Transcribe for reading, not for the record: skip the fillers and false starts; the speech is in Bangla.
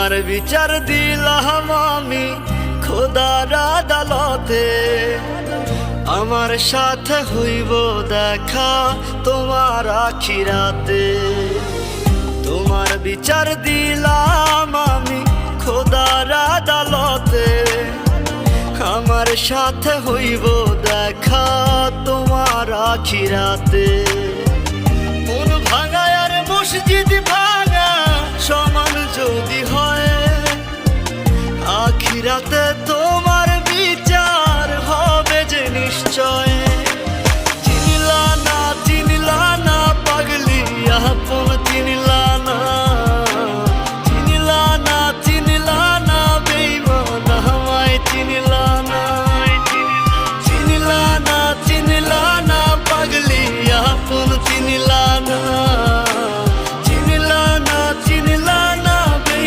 তোমার বিচার দিলাম আমি খোদার আদালতে, আমার সাথে হইব দেখা তোমার আখিরাতে। তোমার বিচার দিলাম আমি খোদার আদালতে, আমার সাথে হইব দেখা তোমার আখিরাতে। মন ভাঙা আর মসজিদ ভাঙা সমান যদি হয়, আখিরাতে